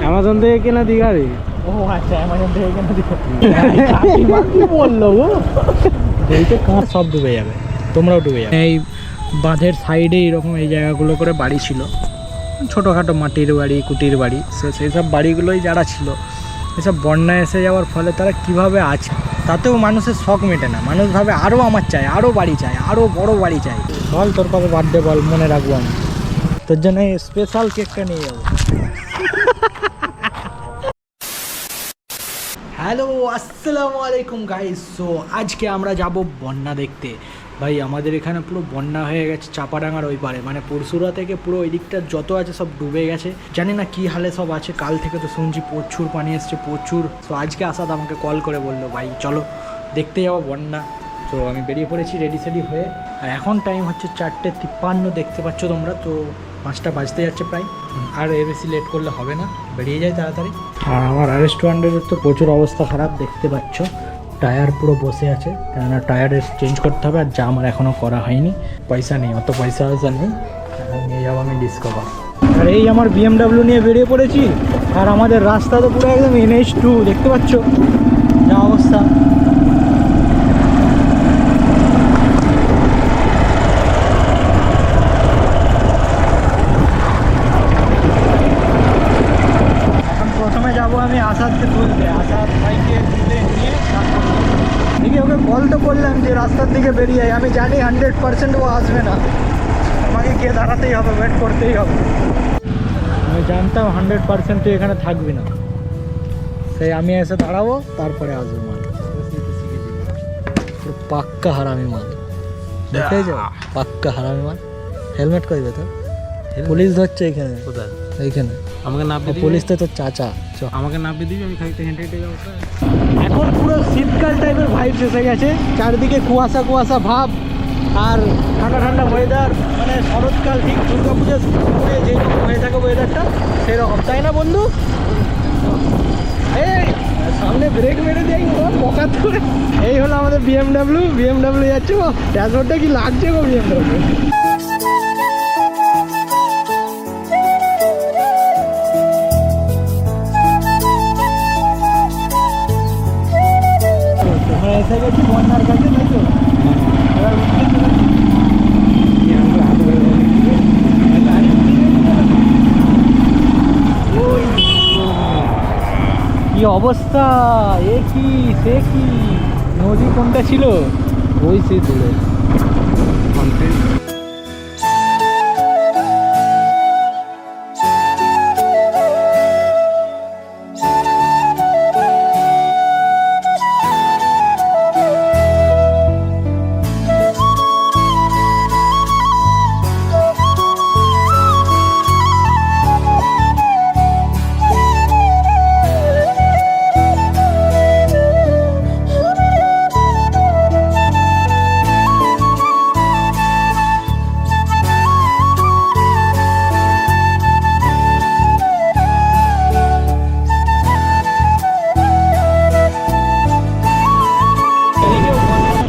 Amazon থেকে কেনা দীঘারে। ও আচ্ছা, অ্যামাজন থেকে কেনা কি বললো ও? এইটা কার সব ডুবে যাবে, তোমরাও ডুবে যাবে। এই বাঁধের সাইডে এরকম এই জায়গাগুলো করে বাড়ি ছিল, ছোটোখাটো মাটির বাড়ি, কুটির বাড়ি। সেই সব বাড়িগুলোই যারা ছিল, এসব বন্যায় এসে যাওয়ার ফলে তারা কিভাবে আছে, তাতেও মানুষের শখ মেটে না। মানুষ ভাবে আরও আমার চাই, আরও বাড়ি চাই, আরও বড় বাড়ি চাই। বল তোর কবে বার্থডে বল, মনে রাখবো আমি তোর জন্য এই স্পেশাল কেকটা নিয়ে যাবো। হ্যালো, আসসালামু আলাইকুম গাইস। সো আজকে আমরা যাব বন্যা দেখতে। ভাই আমাদের এখানে পুরো বন্যা হয়ে গেছে চাপাডাঙ্গার ওই পারে, মানে পরশুরা থেকে পুরো ওই দিকটা যত আছে সব ডুবে গেছে। জানি না কি হালে সব আছে, কাল থেকে তো শুনছি প্রচুর পানি এসছে, প্রচুর। সো আজকে আসাদ আমাকে কল করে বললো ভাই চলো দেখতে যাবো বন্যা। তো আমি বেরিয়ে পড়েছি রেডি সেডি হয়ে। আর এখন টাইম হচ্ছে 4:53, দেখতে পাচ্ছ তোমরা। তো 5টা বাজতে যাচ্ছে প্রায়, আর এর বেশি লেট করলে হবে না, বেরিয়ে যায় তাড়াতাড়ি। আর আমার রেস্টুরেন্টের তো প্রচুর অবস্থা খারাপ, দেখতে পাচ্ছ টায়ার পুরো বসে আছে, কেননা টায়ারের চেঞ্জ করতে হবে। আর যা আমার এখনও করা হয়নি, পয়সা নেই, অত পয়সা নেই। নিয়ে যাবো আমি ডিসকভার। আর এই আমার BMW নিয়ে বেরিয়ে পড়েছি। আর আমাদের রাস্তা তো পুরো একদম NH2, দেখতে পাচ্ছ যা অবস্থা। আমি আসাদকে তুলতে, আসাদ ভাইকে তুলে নিয়ে দেখি ওকে কল তো করলাম যে রাস্তার দিকে বেরিয়ে যাই। আমি জানি 100% ও আসবে না, আমাকে গিয়ে দাঁড়াতেই হবে, ওয়েট করতেই হবে। আমি জানতাম 100% তুই এখানে থাকবি না, সেই আমি এসে দাঁড়াবো তারপরে আসবো। মাল পাক্কা হারামি মাল, দেখে যাও পাক্কা হারামি মাল। হেলমেট করবে তো, পুলিশ ধরছে এখানে। কোথায়? এইখানে আমাকে নাপিয়ে পুলিশ তো তোর চাচা, আমাকে নাপিয়ে দিবি, আমি খাইতে হেঁটে হেঁটে যাবো। এখন পুরো শীতকাল টাইপের ভাইবস এসে গেছে, চারিদিকে কুয়াশা কুয়াশা ভাব, আর ঠান্ডা ঠান্ডা ওয়েদার, মানে শরৎকাল ঠিক দুর্গা পুজোর সময় যেরকম হয়ে থাকে ওয়েদারটা সেরকম, তাই না বন্ধু? এই সামনে ব্রেক মেরে দেয় পকাত করে। এই হলো আমাদের BMW যাচ্ছে। ড্যাশবোর্ডটা কি লাগছে গো BMW। এসে গেছি বন্যার কাছে, তাই তো? কি অবস্থা, এ কি সে কি, নদী কোনটা ছিল ওই সে দূরে।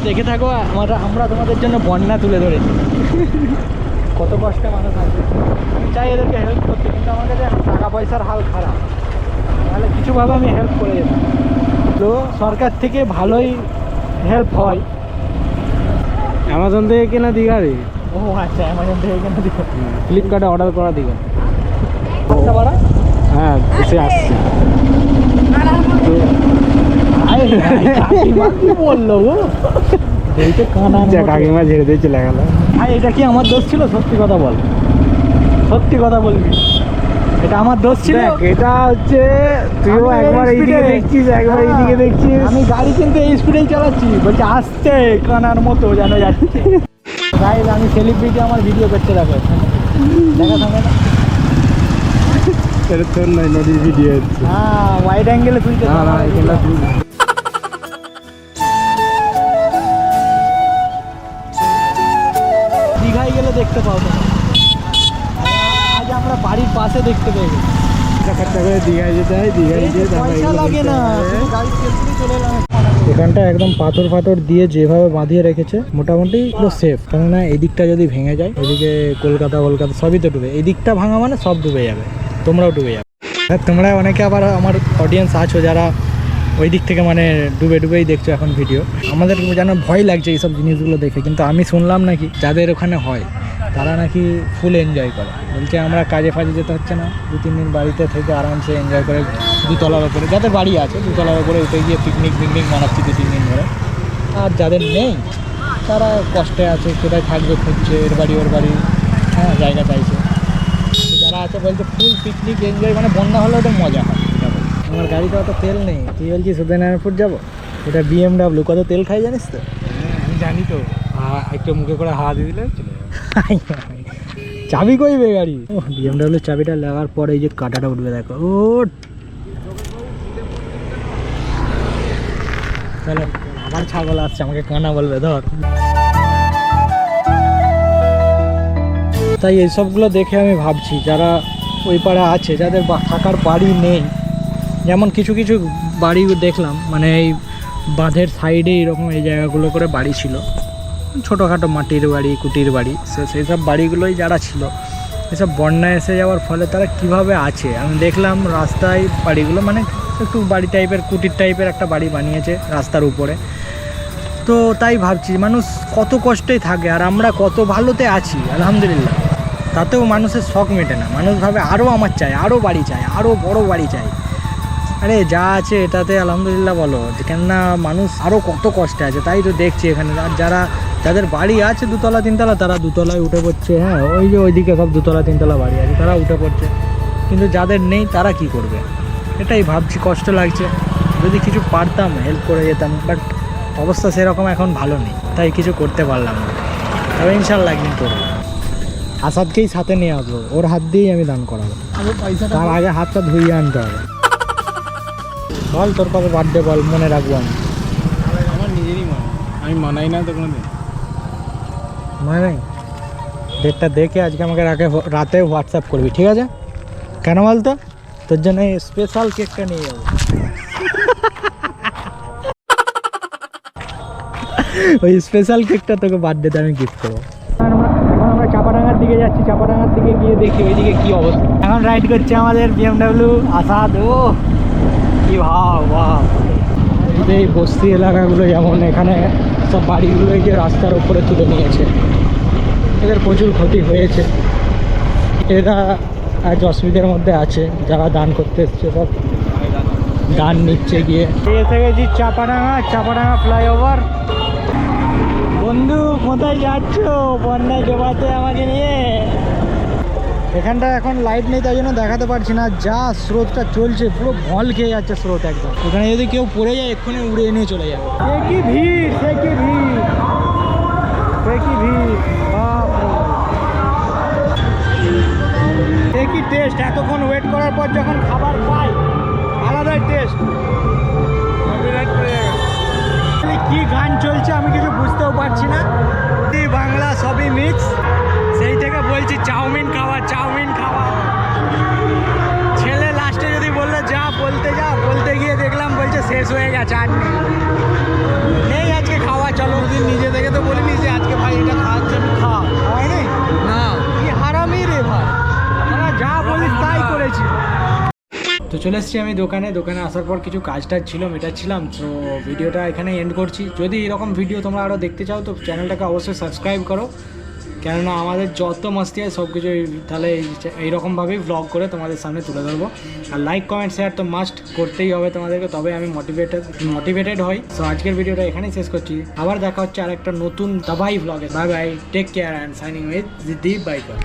দেখে থাকো, আমরা তোমাদের জন্য বন্যা তুলে ধরেছি। কত কষ্টে মানুষ আছে, আমি চাই এদেরকে হেল্প করতে, কিন্তু আমার কাছে এখন টাকা পয়সার হাল খারাপ, তাহলে কিছুভাবে আমি হেল্প করে যেতাম। তো সরকার থেকে ভালোই হেল্প হয়। অ্যামাজন থেকে কেনা দীঘারে। ও আচ্ছা, অ্যামাজন থেকে কেনা দীঘা, ফ্লিপকার্টে অর্ডার করা দীঘা। ভাড়া হ্যাঁ এসে আসছে। বললো এইটা কানা, কাকিমা ঝেড়ে দিয়ে চলে গেল। ভাই এটা কি আমার দোষ ছিল? সত্যি কথা বল, সত্যি কথা বলবি, এটা আমার দোষ ছিল? এটা হচ্ছে তুইও একবার এইদিকে দেখছিস, একবার এইদিকে দেখছিস। আমি গাড়ি কিন্তু এই স্পিডেই চালাচ্ছি, বলছি আসছে কানার মতো যেন যাচ্ছে। গাইজ আমি সেলিব্রিটি, আমার ভিডিও করতে দেখো, দেখা থাকে না? তোর নয়, নদীর ভিডিও হচ্ছে। হ্যাঁ ওয়াইড অ্যাঙ্গেলে তুলতে। দীঘায় গেলে দেখতে পাও তো, আজ আমরা বাড়ির পাশে দেখতে পেয়ে গেছি। খরচা করে দীঘায় যেতে হয়, দীঘায় যেতে পয়সা লাগে না, গাড়ি তেল চলে এলাম। এখানটা একদম পাথর ফাথর দিয়ে যেভাবে বাঁধিয়ে রেখেছে, মোটামুটি পুরো সেফ। কেননা এদিকটা যদি ভেঙে যায়, এদিকে কলকাতা সবই তো ডুবে, এদিকটা ভাঙা মানে সব ডুবে যাবে, তোমরাও ডুবে যাবে। তোমরা অনেকে আবার আমার অডিয়েন্স আছো যারা ওই দিক থেকে মানে ডুবেই দেখছো এখন ভিডিও। আমাদের যেন ভয় লাগছে এইসব জিনিসগুলো দেখে, কিন্তু আমি শুনলাম নাকি যাদের ওখানে হয় তারা নাকি ফুল এনজয় করে। বলছে আমরা কাজে ফাজে যেতে হচ্ছে না, 2-3 দিন বাড়িতে থেকে আরামসে এনজয় করে দুতলার ওপরে, যাদের বাড়ি আছে দুতলার ওপরে উঠে গিয়ে পিকনিক মানাচ্ছি 2-3 দিন ধরে। আর যাদের নেই তারা কষ্টে আছে, কোথায় থাকবে খুঁজছে, এর বাড়ি ওর বাড়ি, হ্যাঁ জায়গা চাইছে। যারা আছে বলছে ফুল পিকনিক এনজয়, মানে বন্যা হলে ওদের মজা হয়। আমার গাড়িতে অত তেল নেই, তুই বলছিস সুদেনারায়ণপুর যাবো, এটা BMW, কত তেল খাই জানিস তো? আমি জানি তো, একটু মুখে করে হাওয়া দিয়ে দিলে চলে যাবে। চাবি কইবে গাড়ি? ও BMW চাবিটা লাগার পরে এই যে কাঁটাটা উঠবে দেখো। ও চলো, আবার ছাগল আসছে, আমাকে কানা বলবে ধর। তাই এইসবগুলো দেখে আমি ভাবছি যারা ওই পাড়ে আছে, যাদের থাকার বাড়ি নেই, যেমন কিছু কিছু বাড়ি দেখলাম মানে এই বাঁধের সাইডে এরকম এই জায়গাগুলো করে বাড়ি ছিল, ছোটোখাটো মাটির বাড়ি, কুটির বাড়ি। সেই সব বাড়িগুলোই যারা ছিল, এসব বন্যা এসে যাওয়ার ফলে তারা কিভাবে আছে আমি দেখলাম। রাস্তায় বাড়িগুলো মানে একটু বাড়ি টাইপের, কুটির টাইপের একটা বাড়ি বানিয়েছে রাস্তার উপরে। তো তাই ভাবছি মানুষ কত কষ্টেই থাকে, আর আমরা কত ভালোতে আছি আলহামদুলিল্লাহ। তাতেও মানুষের শখ মেটে না, মানুষ ভাবে আরও আমার চাই, আরও বাড়ি চাই, আরও বড় বাড়ি চাই। আরে যা আছে এটাতে আলহামদুলিল্লাহ বলো, কেননা মানুষ আরও কত কষ্টে আছে। তাই তো দেখছি এখানে আর যাদের বাড়ি আছে 2তলা 3তলা, তারা 2তলায় উঠে পড়ছে। হ্যাঁ ওই যে ওইদিকে সব 2তলা 3তলা বাড়ি আছে, তারা উঠে পড়ছে। কিন্তু যাদের নেই তারা কি করবে, এটাই ভাবছি, কষ্ট লাগছে। যদি কিছু পারতাম হেল্প করে যেতাম, বাট অবস্থা সেরকম এখন ভালো নেই, তাই কিছু করতে পারলাম না। তবে ইনশাল্লাহ একদিন করবো। আসাদকেই সাথে নিয়ে আসবো, ওর হাত দিয়েই আমি দান করাবো। তার আগে হাতটা ধুইয়ে আনতে হবে। বল তোর কবে বার্থডে বল, মনে রাখবো আমি। আমার নিজেরই মনে, আমি মানাই না তো কোনো দিন। মনে নেই? ডেটটা দেখে আজকে আমাকে রাতে হোয়াটসঅ্যাপ করবি, ঠিক আছে? কেন বলতো, তোর জন্য এই স্পেশাল কেকটা নিয়ে যাবো। ওই স্পেশাল কেকটা তোকে বার্থডেতে আমি গিফট করবো। এখন আমরা চাপাডাঙ্গার দিকে যাচ্ছি, চাপাডাঙ্গার দিকে গিয়ে দেখি ওইদিকে কি অবস্থা। এখন রাইড করছে আমাদের BMW আসাদ। ও কি ভাব, এই বস্তি এলাকাগুলো যেমন এখানে সব বাড়িগুলো যে রাস্তার উপরে তুলে নিয়েছে, এদের প্রচুর ক্ষতি হয়েছে। এরা আজ অসুবিধার মধ্যে আছে, যারা দান করতে এসছে সব দান নিচ্ছে গিয়ে। এসে গেছি চাপাডাঙ্গা ফ্লাইওভার। বন্ধু কোথায় যাচ্ছ বন্যায় ডোবাতে আমাকে নিয়ে? এখানটা এখন লাইট নেই তাই জন্য দেখাতে পারছি না, যা স্রোতটা চলছে পুরো ভল খেয়ে যাচ্ছে স্রোত একদম। এখানে যদি কেউ পড়ে যায় এক্ষুনি উড়িয়ে নিয়ে চলে যাবে। সে কি ভিড়, সে কি ভিড়, সে কি ভিড়, সে কি টেস্ট। এতক্ষণ ওয়েট করার পর যখন খাবার পাই আলাদাই টেস্ট। কি গান চলছে আমি কিছু বুঝতেও পারছি না, বাংলা সবই মিক্স। সেই থেকে বলছি চাউমিন খাওয়া, চাউমিন খাওয়া। ছেলে লাস্টে যদি বললো যা বলতে গিয়ে দেখলাম বলছে শেষ হয়ে গেছে, আর নেই আজকে খাওয়া। চলো দিন নিজে থেকে তো বলিনি যে আজকে ভাই এটা খাওয়াচ্ছে, আমি খাওয়াই না, কি হারামি রে ভাই, আমরা যা বলিস তাই করেছি। তো চলে এসেছি আমি দোকানে আসার পর কিছু কাজ টাজ ছিল, মেটাচ্ছিলাম। তো ভিডিওটা এখানে এন্ড করছি। যদি এরকম ভিডিও তোমরা আরও দেখতে চাও তো চ্যানেলটাকে অবশ্যই সাবস্ক্রাইব করো, কেননা আমাদের যত মাস্তি হয় সব কিছু তাহলে এইরকমভাবেই ভ্লগ করে তোমাদের সামনে তুলে ধরবো। আর লাইক কমেন্ট শেয়ার তো মাস্ট করতেই হবে তোমাদেরকে, তবে আমি মোটিভেটেড হই। সো আজকের ভিডিওটা এখানেই শেষ করছি, আবার দেখা হচ্ছে আর একটা নতুন দাবাই ভ্লগে। Bye bye, take care and signing with Ziddi biker.